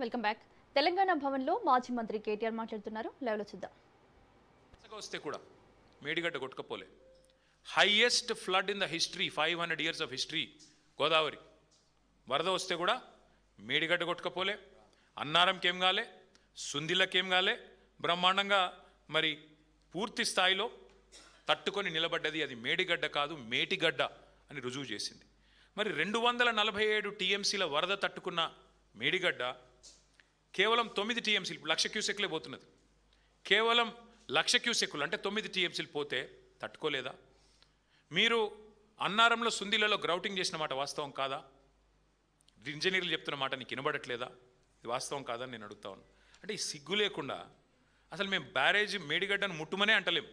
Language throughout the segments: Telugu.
Welcome back. తెలంగాణ భవన్లో మాజీ మంత్రి కేటీఆర్ మాట్లాడుతున్నారు. లైవ్లో చూద్దాం. వస్తే కూడా మేడిగడ్డ కొట్టుకపోలే. Highest flood in the history, 500 years of history Godavari. వరద వస్తే కూడా మేడిగడ్డ కొట్టుకపోలే, అన్నారంకేం కాలే, సుందిల్లకేం కాలే, బ్రహ్మాండంగా మరి పూర్తి స్థాయిలో తట్టుకొని నిలబడ్డది. అది మేడిగడ్డ కాదు, మేటిగడ్డ అని రుజువు చేసింది. మరి 247 TMCల వరద తట్టుకున్న మేడిగడ్డ కేవలం 9 TMCలు, ఇప్పుడు 1,00,000 క్యూసెక్లే పోతున్నది. కేవలం 1,00,000 క్యూసెక్లు అంటే 9 TMCలు పోతే తట్టుకోలేదా? మీరు అన్నారంలో సుందిలలో గ్రౌటింగ్ చేసిన మాట వాస్తవం కాదా? ఇంజనీర్లు చెప్తున్న మాట నీకు వినబడట్లేదా? ఇది వాస్తవం కాదని నేను అడుగుతా ఉన్నాను. అంటే ఈ సిగ్గు లేకుండా అసలు మేము బ్యారేజ్ మేడిగడ్డను ముట్టుమనే అంటలేం,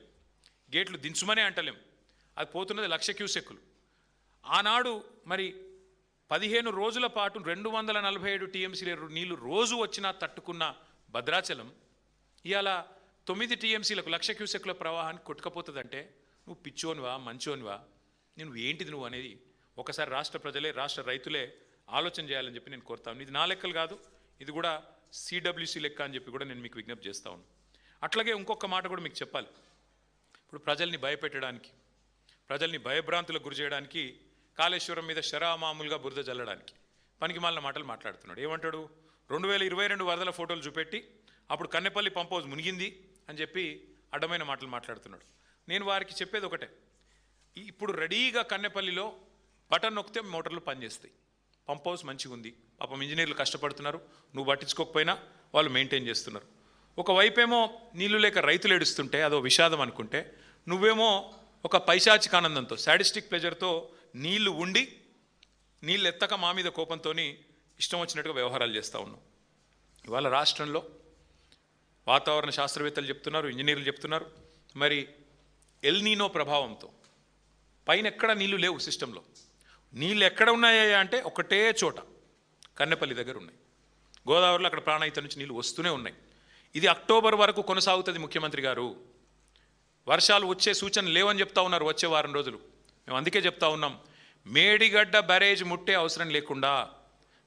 గేట్లు దించుమనే అంటలేం. అది పోతున్నది 1,00,000 క్యూసెక్కులు. ఆనాడు మరి 15 రోజుల పాటు 247 TMCల నీళ్లు రోజు వచ్చినా తట్టుకున్న భద్రాచలం ఇవాళ 9 TMCలకు 1,00,000 క్యూసెక్ల ప్రవాహానికి కొట్టుకపోతుందంటే నువ్వు పిచ్చోనివా మంచోనివా, నువ్వు ఏంటిది నువ్వు అనేది ఒకసారి రాష్ట్ర ప్రజలే, రాష్ట్ర రైతులే ఆలోచన చేయాలని చెప్పి నేను కోరుతాను. ఇది నా లెక్కలు కాదు, ఇది కూడా CWC లెక్క అని చెప్పి కూడా నేను మీకు విజ్ఞప్తి చేస్తా ఉన్నాను. అట్లాగే ఇంకొక మాట కూడా మీకు చెప్పాలి. ఇప్పుడు ప్రజల్ని భయపెట్టడానికి, ప్రజల్ని భయభ్రాంతులకు గురి చేయడానికి కాళేశ్వరం మీద శరామామూలుగా బురద జల్లడానికి పనికి మాలిన మాటలు మాట్లాడుతున్నాడు. ఏమంటాడు? 2022 వరదల ఫోటోలు చూపెట్టి అప్పుడు కన్నెపల్లి పంప్ హౌస్ మునిగింది అని చెప్పి అడ్డమైన మాటలు మాట్లాడుతున్నాడు. నేను వారికి చెప్పేది ఒకటే, ఇప్పుడు రెడీగా కన్నెపల్లిలో బటన్ నొక్కితే మోటార్లు పనిచేస్తాయి, పంప్ హౌస్ మంచిగా ఉంది, పాపం ఇంజనీర్లు కష్టపడుతున్నారు, నువ్వు పట్టించుకోకపోయినా వాళ్ళు మెయింటైన్ చేస్తున్నారు. ఒకవైపేమో నీళ్లు లేక రైతులు ఏడుస్తుంటే అదో విషాదం అనుకుంటే, నువ్వేమో ఒక పైశాచిక ఆనందంతో, సాడిస్టిక్ ప్లెజర్తో నీళ్లు ఉండి నీళ్ళు ఎత్తక మా మీద కోపంతో ఇష్టం వచ్చినట్టుగా వ్యవహారాలు చేస్తూ ఉన్నాం. ఇవాళ రాష్ట్రంలో వాతావరణ శాస్త్రవేత్తలు చెప్తున్నారు, ఇంజనీర్లు చెప్తున్నారు, మరి ఎల్నీనో ప్రభావంతో పైన ఎక్కడ నీళ్లు లేవు సిస్టంలో. నీళ్ళు ఎక్కడ ఉన్నాయా అంటే ఒకటే చోట కన్నెపల్లి దగ్గర ఉన్నాయి. గోదావరిలో అక్కడ ప్రాణహిత నుంచి నీళ్ళు వస్తూనే ఉన్నాయి. ఇది అక్టోబర్ వరకు కొనసాగుతుంది. ముఖ్యమంత్రి గారు వర్షాలు వచ్చే సూచన లేవని చెప్తా ఉన్నారు వచ్చే వారం రోజులు. మేము అందుకే చెప్తా ఉన్నాం, మేడిగడ్డ బ్యారేజ్ ముట్టే అవసరం లేకుండా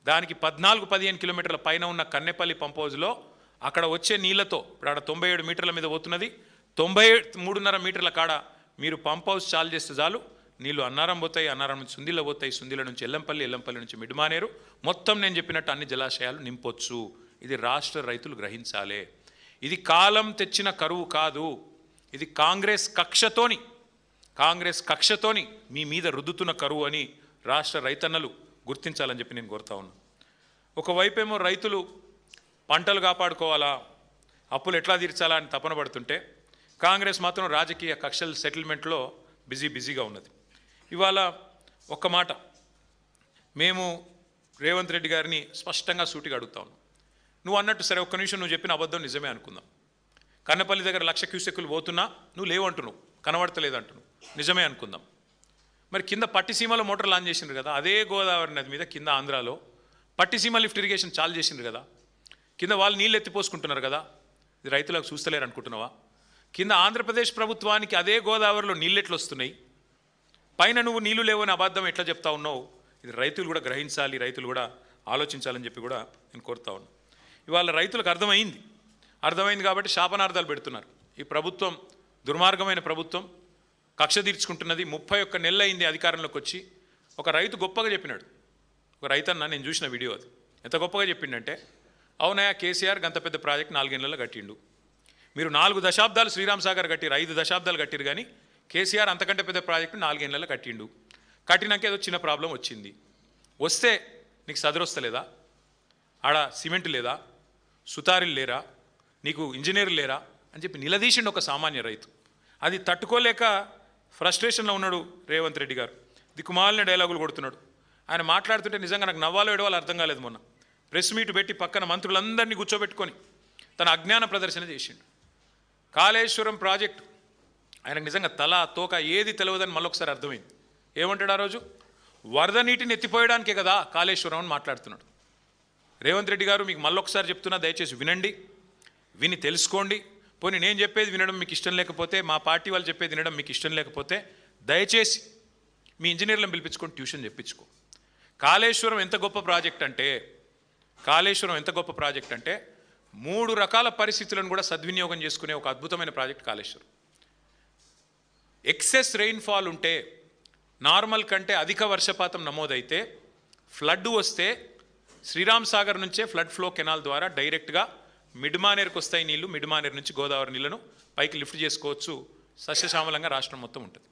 దానికి 14-15 కిలోమీటర్ల పైన ఉన్న కన్నెపల్లి పంప్ హౌజ్లో అక్కడ వచ్చే నీళ్లతో, ఇప్పుడు అక్కడ 97 మీటర్ల మీద పోతున్నది, 93.5 మీటర్ల కాడ మీరు పంప్ హౌస్ చాలు చేస్తే చాలు, నీళ్లు అన్నారం పోతాయి, అన్నారం నుంచి సుందిల పోతాయి, సుందిల నుంచి ఎల్లంపల్లి, ఎల్లంపల్లి నుంచి మిడ్మానేరు, మొత్తం నేను చెప్పినట్టు అన్ని జలాశయాలు నింపొచ్చు. ఇది రాష్ట్ర రైతులు గ్రహించాలి. ఇది కాలం తెచ్చిన కరువు కాదు, ఇది కాంగ్రెస్ కక్షతోని మీ మీద రుద్దుతున్న కరువు అని రాష్ట్ర రైతన్నలు గుర్తించాలని చెప్పి నేను కోరుతా ఉన్నాను. ఒకవైపేమో రైతులు పంటలు కాపాడుకోవాలా, అప్పులు ఎట్లా తీర్చాలా అని తపన పడుతుంటే, కాంగ్రెస్ మాత్రం రాజకీయ కక్షల సెటిల్మెంట్లో బిజీగా ఉన్నది. ఇవాళ ఒక్క మాట మేము రేవంత్ రెడ్డి గారిని స్పష్టంగా సూటిగా అడుగుతా ఉన్నాం. నువ్వు అన్నట్టు సరే, ఒక్క నిమిషం నువ్వు చెప్పిన అబద్ధం నిజమే అనుకుందాం. కన్నపల్లి దగ్గర 1,00,000 క్యూసెక్కులు పోతున్నా నువ్వు లేవంటున్నావు, కనబడతలేదంటున్నావు, నిజమే అనుకుందాం. మరి కింద పట్టిసీమలో మోటార్ లాంచ్ చేసిండ్రు కదా, అదే గోదావరి నది మీద కింద ఆంధ్రాలో పట్టిసీమ లిఫ్ట్ ఇరిగేషన్ చాలు చేసిండ్రు కదా, కింద వాళ్ళు నీళ్ళు ఎత్తిపోసుకుంటున్నారు కదా, ఇది రైతులకు చూస్తలేరు అనుకుంటున్నావా? కింద ఆంధ్రప్రదేశ్ ప్రభుత్వానికి అదే గోదావరిలో నీళ్ళెట్లు వస్తున్నాయి, పైన నువ్వు నీళ్లు లేవని అబద్ధం ఎట్లా చెప్తా ఉన్నావు? ఇది రైతులు కూడా గ్రహించాలి, రైతులు కూడా ఆలోచించాలని చెప్పి కూడా నేను కోరుతా ఉన్నాను. ఇవాళ రైతులకు అర్థమైంది కాబట్టి శాపనార్థాలు పెడుతున్నారు. ఈ ప్రభుత్వం దుర్మార్గమైన ప్రభుత్వం, కక్ష తీర్చుకుంటున్నది. 31 నెలలు అయింది అధికారంలోకి వచ్చి. ఒక రైతు గొప్పగా చెప్పినాడు, ఒక రైతన్న, నేను చూసిన వీడియో, అది ఎంత గొప్పగా చెప్పిండంటే, అవునయా కేసీఆర్ గంత పెద్ద ప్రాజెక్ట్ 4 ఏళ్లలో కట్టిండు, మీరు 4 దశాబ్దాలు శ్రీరామ్ సాగర్ కట్టిరు, 5 దశాబ్దాలు కట్టిరు, కానీ కేసీఆర్ అంతకంటే పెద్ద ప్రాజెక్టు 4 ఏళ్లలో కట్టిండు. కట్టినాక ఏదో చిన్న ప్రాబ్లం వచ్చింది, వస్తే నీకు సదరొస్తలేదా? ఆడ సిమెంట్ లేదా, సుతారీలు లేరా, నీకు ఇంజనీర్లు లేరా అని చెప్పి నిలదీసిండు ఒక సామాన్య రైతు. అది తట్టుకోలేక ఫ్రస్ట్రేషన్లో ఉన్నాడు రేవంత్ రెడ్డి గారు. దిక్కుమాలిన డైలాగులు కొడుతున్నాడు. ఆయన మాట్లాడుతుంటే నిజంగా నాకు నవ్వాలో ఏడవాలో అర్థం కాలేదు. మొన్న ప్రెస్ మీట్ పెట్టి పక్కన మంత్రులందరినీ కూర్చోబెట్టుకొని తన అజ్ఞాన ప్రదర్శన చేసిండు. కాళేశ్వరం ప్రాజెక్టు ఆయనకు నిజంగా తల తోక ఏది తెలియదని మళ్ళొకసారి అర్థమైంది. ఏమంటాడు ఆ రోజు? వరద నీటిని ఎత్తిపోయడానికే కదా కాళేశ్వరం అని మాట్లాడుతున్నాడు. రేవంత్ రెడ్డి గారు, మీకు మళ్ళొకసారి చెప్తున్నా, దయచేసి వినండి, విని తెలుసుకోండి. పోనీ నేను చెప్పేది వినడం మీకు ఇష్టం లేకపోతే, మా పార్టీ వాళ్ళు చెప్పేది వినడం మీకు ఇష్టం లేకపోతే, దయచేసి మీ ఇంజనీర్లను పిలిపించుకొని ట్యూషన్ చెప్పించుకో. కాళేశ్వరం ఎంత గొప్ప ప్రాజెక్ట్ అంటే కాళేశ్వరం ఎంత గొప్ప ప్రాజెక్ట్ అంటే 3 రకాల పరిస్థితులను కూడా సద్వినియోగం చేసుకునే ఒక అద్భుతమైన ప్రాజెక్ట్ కాళేశ్వరం. ఎక్సెస్ రెయిన్ఫాల్ ఉంటే, నార్మల్ కంటే అధిక వర్షపాతం నమోదైతే, ఫ్లడ్ వస్తే శ్రీరామ్ సాగర్ నుంచే ఫ్లడ్ ఫ్లో కెనాల్ ద్వారా డైరెక్ట్గా మిడ్మానేర్కి వస్తాయి నీళ్లు. మిడ్మానేర్ నుంచి గోదావరి నీళ్లను పైకి లిఫ్ట్ చేసుకోవచ్చు. సస్యశ్యామలంగా రాష్ట్రం మొత్తం ఉంటుంది.